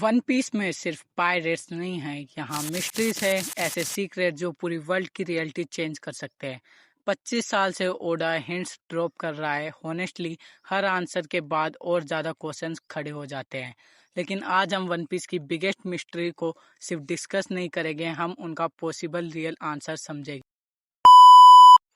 One piece में सिर्फ pirates नहीं है, यहाँ मिस्ट्रीज है, ऐसे सीक्रेट जो पूरी वर्ल्ड की रियलिटी चेंज कर सकते हैं। 25 साल से ओडा हिंट्स ड्रॉप कर रहा है। होनेस्टली हर आंसर के बाद और ज़्यादा क्वेश्चंस खड़े हो जाते हैं। लेकिन आज हम वन पीस की बिगेस्ट मिस्ट्री को सिर्फ डिस्कस नहीं करेंगे, हम उनका पॉसिबल रियल आंसर समझेंगे।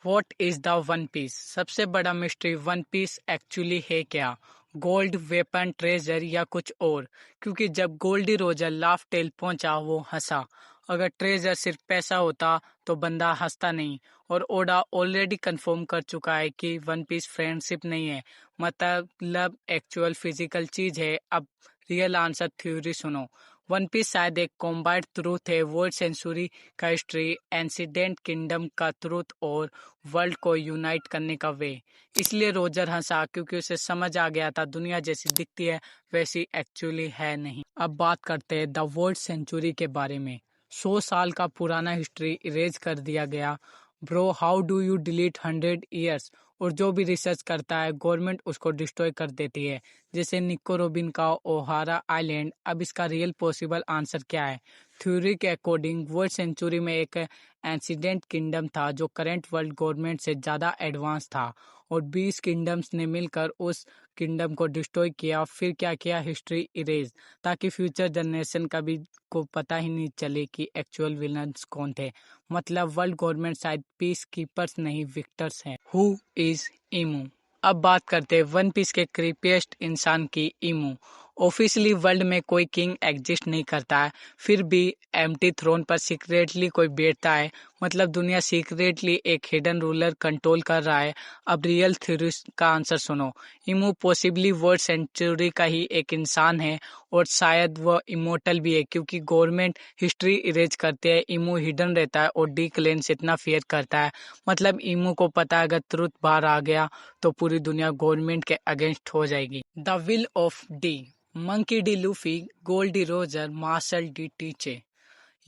What is the One Piece? सबसे बड़ा मिस्ट्री वन पीस एक्चुअली है क्या? गोल्ड, वेपन, ट्रेजर या कुछ और? क्योंकि जब गोल्डी रोजर लाफ टेल पहुंचा वो हंसा। अगर ट्रेजर सिर्फ पैसा होता तो बंदा हंसता नहीं। और ओडा ऑलरेडी कंफर्म कर चुका है कि वन पीस फ्रेंडशिप नहीं है, मतलब एक्चुअल फिजिकल चीज है। अब रियल आंसर थ्योरी सुनो। वन पीस शायद एक कॉम्बाइंड ट्रूथ है, वर्ल्ड सेंचुरी का हिस्ट्री, एंसिडेंट किंगडम का ट्रूथ और वर्ल्ड को यूनाइट करने का वे। इसलिए रोजर हंसा क्योंकि उसे समझ आ गया था दुनिया जैसी दिखती है वैसी एक्चुअली है नहीं। अब बात करते हैं द वर्ल्ड सेंचुरी के बारे में। 100 साल का पुराना हिस्ट्री इरेज कर दिया गया। Bro, how do you delete 100 years? और जो भी रिसर्च करता है गवर्नमेंट उसको डिस्ट्रॉय कर देती है, जैसे निको रोबिन का ओहारा आइलैंड। अब इसका रियल पॉसिबल आंसर क्या है? थ्योरी के अकॉर्डिंग वर्ल्ड सेंचुरी में एक एंसिडेंट किंगडम था जो करंट वर्ल्ड गवर्नमेंट से ज़्यादा एडवांस था, और 20 किंगडम्स ने मिलकर उस किंगडम को डिस्ट्रॉय किया। फिर क्या किया? हिस्ट्री इरेज, ताकि फ्यूचर जनरेशन का भी को पता ही नहीं चले कि एक्चुअल विलन्स कौन थे। मतलब वर्ल्ड गवर्नमेंट शायद पीस कीपर्स नहीं विक्टर्स हैं। Who is emu? अब बात करते हैं वन पीस के क्रीपीएस्ट इंसान की, इमू। ऑफिशियली वर्ल्ड में कोई किंग एग्जिस्ट नहीं करता है, फिर भी एम्प्टी थ्रोन पर सीक्रेटली कोई बैठता है। मतलब दुनिया सीक्रेटली एक हिडन रूलर कंट्रोल कर रहा है। अब रियल थ्योरी का आंसर सुनो। इमू पॉसिबली वर्ल्ड सेंचुरी का ही एक इंसान है, और शायद वह इमोर्टल भी है क्योंकि गवर्नमेंट हिस्ट्री इरेज करते हैं। इमू हिडन रहता है और डी क्लेन से इतना फेयर करता है। मतलब इमू को पता है अगर ट्रुथ बाहर आ गया तो पूरी दुनिया गवर्नमेंट के अगेंस्ट हो जाएगी। The will of D, Monkey D Luffy, Gol D Roger, Marshall D Teach.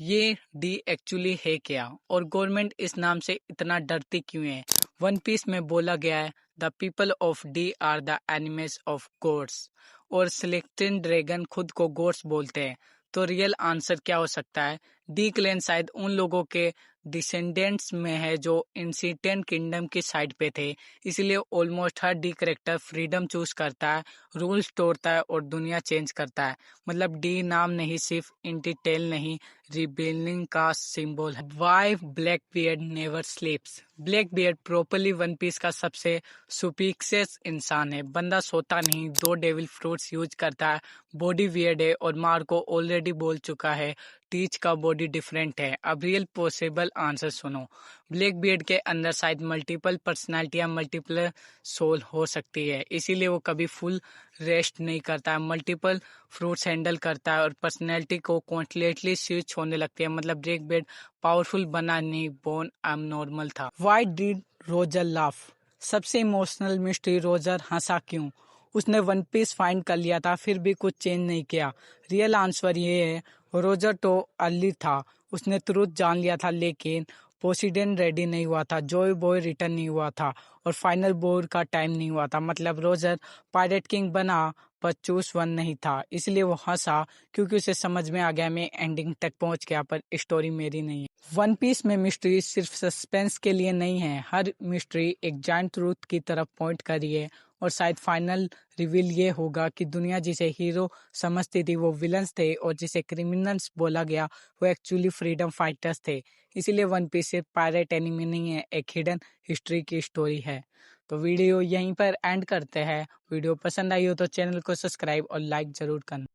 ये डी एक्चुअली है क्या, और गवर्नमेंट इस नाम से इतना डरती क्यों है? वन पीस में बोला गया है the people of D are the enemies of gods, और सिलेक्टेड ड्रैगन खुद को गॉड्स बोलते हैं। तो रियल आंसर क्या हो सकता है? डी क्लैन शायद उन लोगों के डिसेंडेंट्स में है जो इंसिडेंट किंगडम की साइड पे थे। इसलिए ऑलमोस्ट हर डी करेक्टर फ्रीडम चूज करता है, रूल्स तोड़ता है और दुनिया चेंज करता है। मतलब डी नाम नहीं, सिर्फ इंटीटेल नहीं, रिबेलिंग का सिंबल है। Why Blackbeard never sleeps? Blackbeard properly One Piece का सबसे सुपीरियर इंसान है। बंदा सोता नहीं, 2 डेविल फ्रूट्स यूज करता है, बॉडी वियर्ड है, और मार्को ऑलरेडी बोल चुका है टीच का बॉडी डिफरेंट है। अब रियल पॉसिबल आंसर सुनो। ब्लैक बियर्ड के अंदर शायद मल्टीपल पर्सनालिटियां, मल्टीपल सोल हो सकती है, इसीलिए वो कभी फुल रेस्ट नहीं करता है, मल्टीपल फ्रूट्स हैंडल करता है और पर्सनैलिटी को कॉन्स्टेंटली स्विच होने लगती है। मतलब ब्लैक बियर्ड पावरफुल बना नहीं, बोर्न अब नॉर्मल था। Why did Roger laugh? सबसे इमोशनल मिस्ट्री, रोजर हंसा क्यों? उसने वन पीस फाइंड कर लिया था फिर भी कुछ चेंज नहीं किया। रियल आंसर ये है, रोजर तो अर्ली था, उसने ट्रुथ जान लिया था, लेकिन पोसीडन रेडी नहीं हुआ था, जॉय बॉय रिटर्न नहीं हुआ था, और फाइनल बोर का टाइम नहीं हुआ था। मतलब रोजर पायरेट किंग बना पर चूज वन नहीं था, इसलिए वो हंसा क्योंकि उसे समझ में आ गया मैं एंडिंग तक पहुंच गया पर स्टोरी मेरी नहीं है। वन पीस में मिस्ट्री सिर्फ सस्पेंस के लिए नहीं है, हर मिस्ट्री एक जाइंट ट्रूथ की तरफ पॉइंट कर रही है। और शायद फाइनल रिवील ये होगा कि दुनिया जिसे हीरो समझती थी वो विलन्स थे, और जिसे क्रिमिनल्स बोला गया वो एक्चुअली फ्रीडम फाइटर्स थे। इसीलिए वन पीस सिर्फ पायरेट एनिमी नहीं है, एक हिडन हिस्ट्री की स्टोरी है। तो वीडियो यहीं पर एंड करते हैं। वीडियो पसंद आई हो तो चैनल को सब्सक्राइब और लाइक जरूर करना।